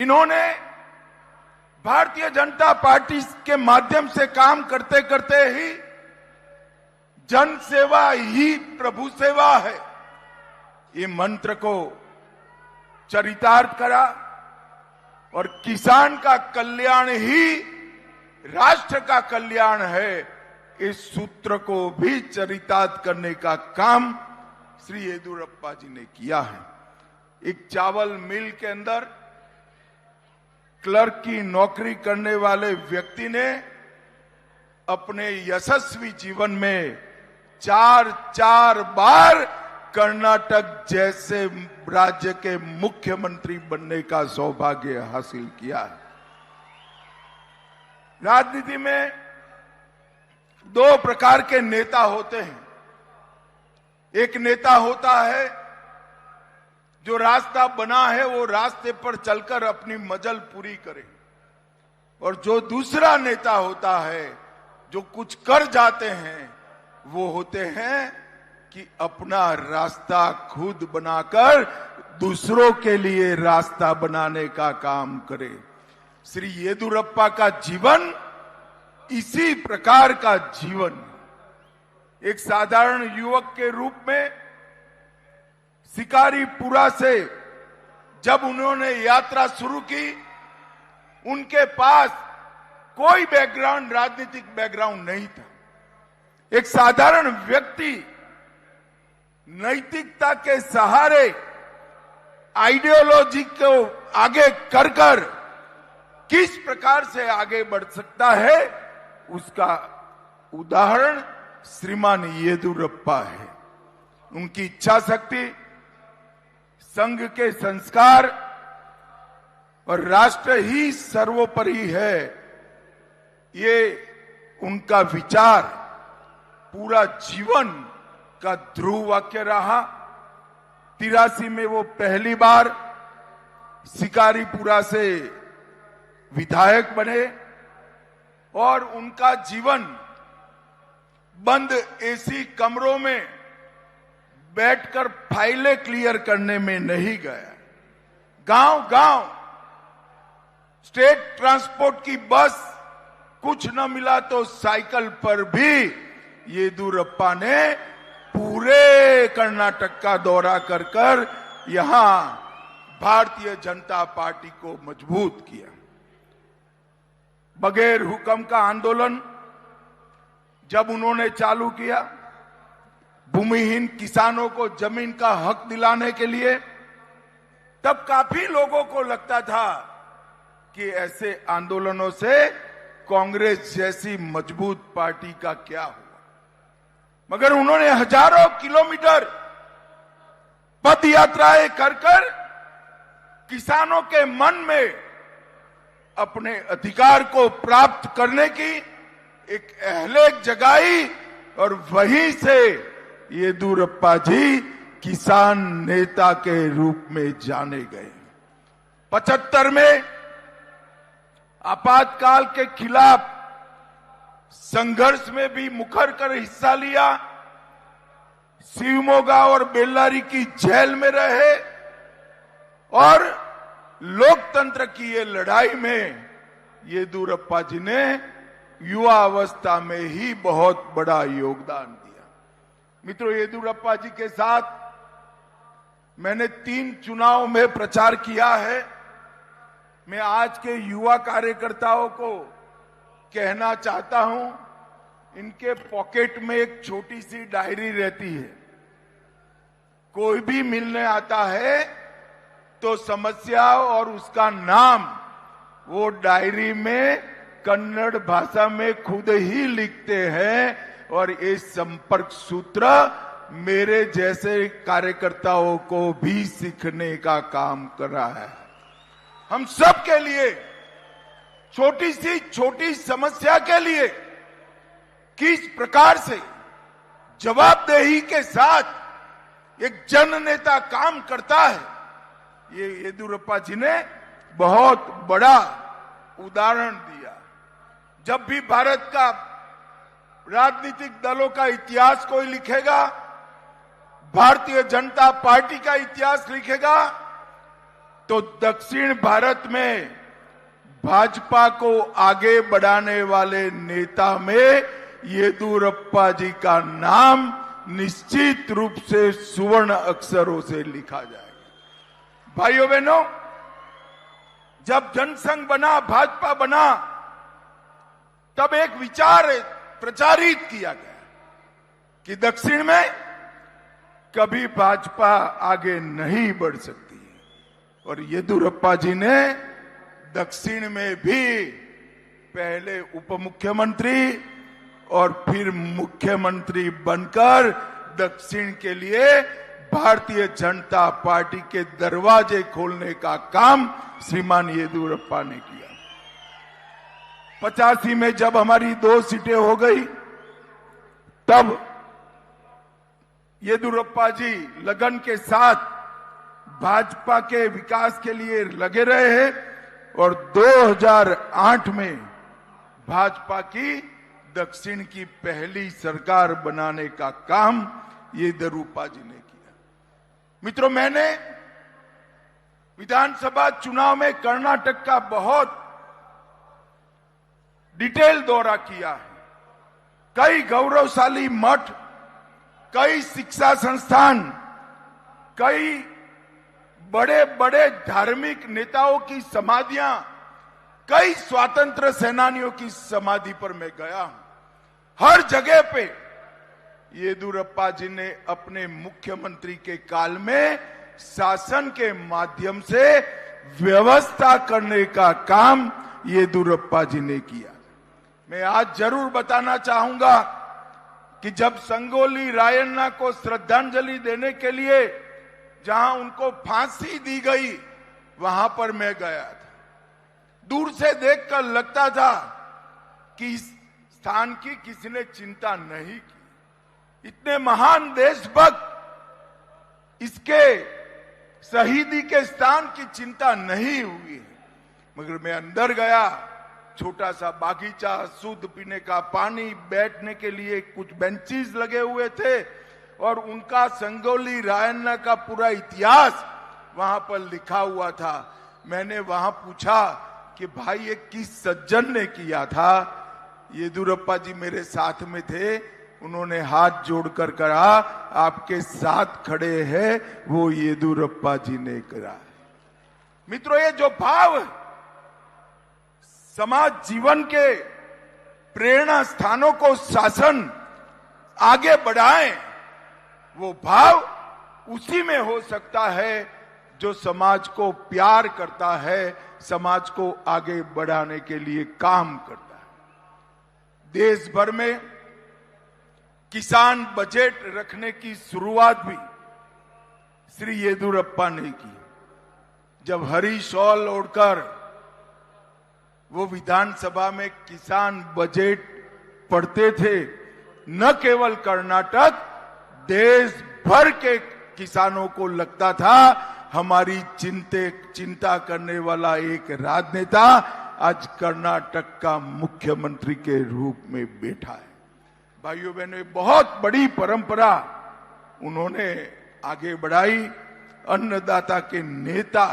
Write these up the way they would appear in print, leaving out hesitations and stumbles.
इन्होंने भारतीय जनता पार्टी के माध्यम से काम करते करते ही जन सेवा ही प्रभु सेवा है, ये मंत्र को चरितार्थ करा और किसान का कल्याण ही राष्ट्र का कल्याण है, इस सूत्र को भी चरितार्थ करने का काम श्री येदियुरप्पा जी ने किया है। एक चावल मिल के अंदर क्लर्क की नौकरी करने वाले व्यक्ति ने अपने यशस्वी जीवन में चार बार कर्नाटक जैसे राज्य के मुख्यमंत्री बनने का सौभाग्य हासिल किया है। राजनीति में दो प्रकार के नेता होते हैं। एक नेता होता है जो रास्ता बना है वो रास्ते पर चलकर अपनी मजल पूरी करे, और जो दूसरा नेता होता है जो कुछ कर जाते हैं वो होते हैं कि अपना रास्ता खुद बनाकर दूसरों के लिए रास्ता बनाने का काम करे। श्री येदियुरप्पा का जीवन इसी प्रकार का जीवन। एक साधारण युवक के रूप में शिकारीपुरा से जब उन्होंने यात्रा शुरू की, उनके पास कोई बैकग्राउंड, राजनीतिक बैकग्राउंड नहीं था। एक साधारण व्यक्ति नैतिकता के सहारे आइडियोलॉजी को आगे कर किस प्रकार से आगे बढ़ सकता है, उसका उदाहरण श्रीमान येदियुरप्पा है। उनकी इच्छा शक्ति, संघ के संस्कार और राष्ट्र ही सर्वोपरि है, ये उनका विचार पूरा जीवन का ध्रुव वाक्य रहा। 83 में वो पहली बार शिकारीपुरा से विधायक बने और उनका जीवन बंद एसी कमरों में बैठकर फाइलें क्लियर करने में नहीं गया। गांव स्टेट ट्रांसपोर्ट की बस कुछ न मिला तो साइकिल पर भी येदियुरप्पा ने पूरे कर्नाटक का दौरा कर यहां भारतीय जनता पार्टी को मजबूत किया। बगैर हुक्म का आंदोलन जब उन्होंने चालू किया, भूमिहीन किसानों को जमीन का हक दिलाने के लिए, तब काफी लोगों को लगता था कि ऐसे आंदोलनों से कांग्रेस जैसी मजबूत पार्टी का क्या हुआ। मगर उन्होंने हजारों किलोमीटर पद यात्राएं कर किसानों के मन में अपने अधिकार को प्राप्त करने की एक अहलेक जगाई, और वहीं से येदियुरप्पा जी किसान नेता के रूप में जाने गए। 75 में आपातकाल के खिलाफ संघर्ष में भी मुखर कर हिस्सा लिया। शिवमोगा और बेल्लारी की जेल में रहे और लोकतंत्र की ये लड़ाई में येदियुरप्पा जी ने युवा अवस्था में ही बहुत बड़ा योगदान दिया। मित्रों, येदियुरप्पा जी के साथ मैंने 3 चुनाव में प्रचार किया है। मैं आज के युवा कार्यकर्ताओं को कहना चाहता हूं, इनके पॉकेट में एक छोटी सी डायरी रहती है। कोई भी मिलने आता है तो समस्या और उसका नाम वो डायरी में कन्नड़ भाषा में खुद ही लिखते हैं, और ये संपर्क सूत्र मेरे जैसे कार्यकर्ताओं को भी सीखने का काम कर रहा है। हम सब के लिए छोटी समस्या के लिए किस प्रकार से जवाबदेही के साथ एक जन नेता काम करता है, ये येदियुरप्पा जी ने बहुत बड़ा उदाहरण दिया। जब भी भारत का राजनीतिक दलों का इतिहास कोई लिखेगा, भारतीय जनता पार्टी का इतिहास लिखेगा, तो दक्षिण भारत में भाजपा को आगे बढ़ाने वाले नेता में येदियुरप्पा जी का नाम निश्चित रूप से सुवर्ण अक्षरों से लिखा जाएगा। भाइयों बहनों, जब जनसंघ बना, भाजपा बना, तब एक विचार प्रचारित किया गया कि दक्षिण में कभी भाजपा आगे नहीं बढ़ सकती है। और येदियुरप्पा जी ने दक्षिण में भी पहले उप मुख्यमंत्री और फिर मुख्यमंत्री बनकर दक्षिण के लिए भारतीय जनता पार्टी के दरवाजे खोलने का काम श्रीमान येदियुरप्पा ने किया। 85 में जब हमारी 2 सीटें हो गई, तब येदियुरप्पा जी लगन के साथ भाजपा के विकास के लिए लगे रहे हैं और 2008 में भाजपा की दक्षिण की पहली सरकार बनाने का काम येदियुरप्पा जी ने किया। मित्रों, मैंने विधानसभा चुनाव में कर्नाटक का बहुत डिटेल दौरा किया है। कई गौरवशाली मठ, कई शिक्षा संस्थान, कई बड़े बड़े धार्मिक नेताओं की समाधियां, कई स्वतंत्र सेनानियों की समाधि पर मैं गया हूं। हर जगह पे येदियुरप्पा जी ने अपने मुख्यमंत्री के काल में शासन के माध्यम से व्यवस्था करने का काम येदियुरप्पा जी ने किया। मैं आज जरूर बताना चाहूंगा कि जब संगोली रायन्ना को श्रद्धांजलि देने के लिए जहां उनको फांसी दी गई, वहां पर मैं गया था। दूर से देखकर लगता था कि इस स्थान की किसी ने चिंता नहीं की। इतने महान देशभक्त, इसके शहीदी के स्थान की चिंता नहीं हुई है। मगर मैं अंदर गया, छोटा सा बागीचा, शुद्ध पीने का पानी, बैठने के लिए कुछ बेंचेस लगे हुए थे और उनका संगोली रायन्ना का पूरा इतिहास वहां पर लिखा हुआ था। मैंने वहां पूछा कि भाई ये किस सज्जन ने किया था? येदियुरप्पा जी मेरे साथ में थे। उन्होंने हाथ जोड़कर कहा, आपके साथ खड़े हैं वो येदियुरप्पा जी ने करा। मित्रों, ये जो भाव है, समाज जीवन के प्रेरणा स्थानों को शासन आगे बढ़ाए, वो भाव उसी में हो सकता है जो समाज को प्यार करता है, समाज को आगे बढ़ाने के लिए काम करता है। देश भर में किसान बजट रखने की शुरुआत भी श्री येदियुरप्पा ने की। जब हरी शॉल ओढ़कर वो विधानसभा में किसान बजट पढ़ते थे, न केवल कर्नाटक, देश भर के किसानों को लगता था हमारी चिंता करने वाला एक राजनेता आज कर्नाटक का मुख्यमंत्री के रूप में बैठा है। भाइयों बहनों, बहुत बड़ी परंपरा उन्होंने आगे बढ़ाई। अन्नदाता के नेता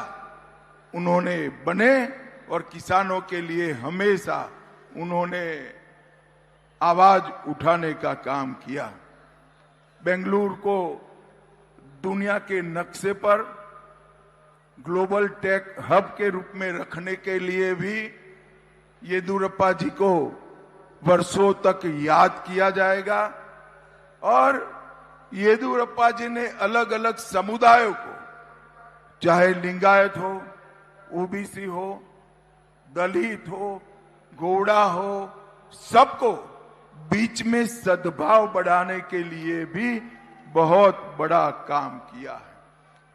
उन्होंने बने और किसानों के लिए हमेशा उन्होंने आवाज उठाने का काम किया। बेंगलुरु को दुनिया के नक्शे पर ग्लोबल टेक हब के रूप में रखने के लिए भी येदियुरप्पा जी को वर्षों तक याद किया जाएगा। और येदियुरप्पा जी ने अलग अलग समुदायों को, चाहे लिंगायत हो, ओबीसी हो, दलित हो, गौड़ा हो, सबको बीच में सद्भाव बढ़ाने के लिए भी बहुत बड़ा काम किया है।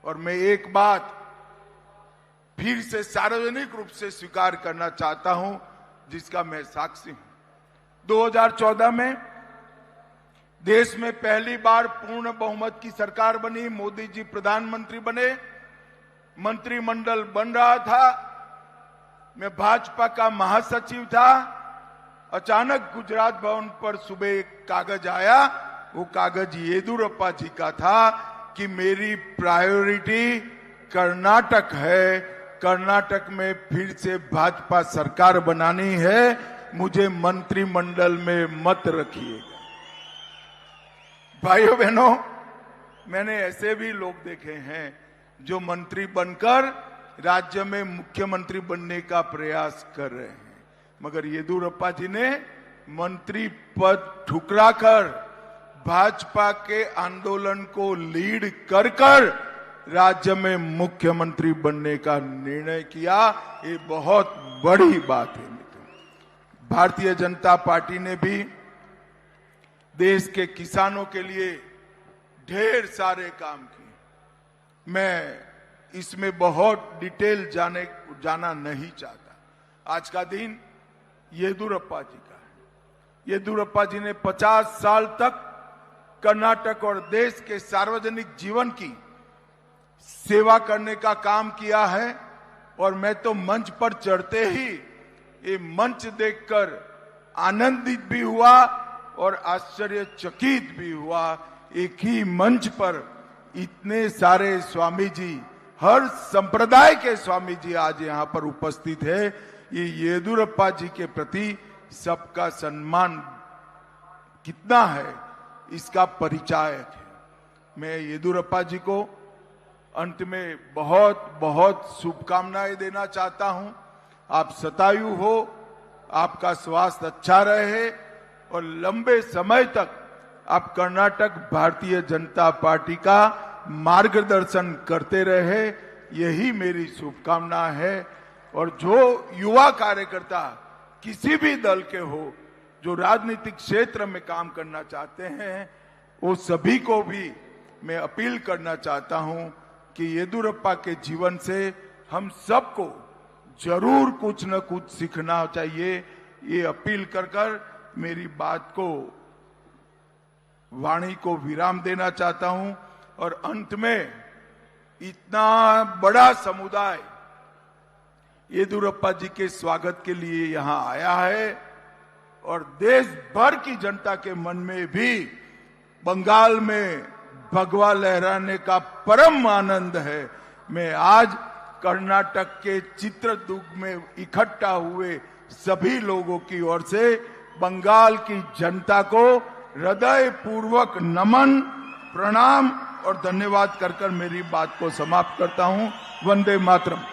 और मैं एक बात फिर से सार्वजनिक रूप से स्वीकार करना चाहता हूं, जिसका मैं साक्षी हूं। 2014 में देश में पहली बार पूर्ण बहुमत की सरकार बनी, मोदी जी प्रधानमंत्री बने, मंत्रिमंडल बन रहा था, मैं भाजपा का महासचिव था। अचानक गुजरात भवन पर सुबह एक कागज आया, वो कागज येदियुरप्पा जी का था कि मेरी प्रायोरिटी कर्नाटक है कर्नाटक में फिर से भाजपा सरकार बनानी है, मुझे मंत्रिमंडल में मत रखिएगा। भाइयों बहनों, मैंने ऐसे भी लोग देखे हैं जो मंत्री बनकर राज्य में मुख्यमंत्री बनने का प्रयास कर रहे हैं, मगर येदियुरप्पा जी ने मंत्री पद ठुकराकर भाजपा के आंदोलन को लीड कर राज्य में मुख्यमंत्री बनने का निर्णय किया। ये बहुत बड़ी बात है। भारतीय जनता पार्टी ने भी देश के किसानों के लिए ढेर सारे काम किए। मैं इसमें बहुत डिटेल जाना नहीं चाहता। आज का दिन येदियुरप्पा जी का है। येदियुरप्पा जी ने 50 साल तक कर्नाटक और देश के सार्वजनिक जीवन की सेवा करने का काम किया है, और मैं तो मंच पर चढ़ते ही ये मंच देखकर आनंदित भी हुआ और आश्चर्यचकित भी हुआ। एक ही मंच पर इतने सारे स्वामी जी, हर संप्रदाय के स्वामी जी आज यहाँ पर उपस्थित है। ये येदियुरप्पा जी के प्रति सबका सम्मान कितना है, इसका परिचायक है। मैं येदियुरप्पा जी को अंत में बहुत बहुत शुभकामनाएं देना चाहता हूं। आप शतायु हो, आपका स्वास्थ्य अच्छा रहे और लंबे समय तक आप कर्नाटक भारतीय जनता पार्टी का मार्गदर्शन करते रहे, यही मेरी शुभकामना है। और जो युवा कार्यकर्ता किसी भी दल के हो, जो राजनीतिक क्षेत्र में काम करना चाहते हैं, वो सभी को भी मैं अपील करना चाहता हूं कि येदियुरप्पा के जीवन से हम सबको जरूर कुछ न कुछ सीखना चाहिए। ये अपील कर मेरी बात को, वाणी को विराम देना चाहता हूं। और अंत में, इतना बड़ा समुदाय येदियुरप्पा जी के स्वागत के लिए यहां आया है, और देश भर की जनता के मन में भी बंगाल में भगवा लहराने का परम आनंद है। मैं आज कर्नाटक के चित्रदुर्ग में इकट्ठा हुए सभी लोगों की ओर से बंगाल की जनता को हृदय पूर्वक नमन, प्रणाम और धन्यवाद कर मेरी बात को समाप्त करता हूं। वंदे मातरम।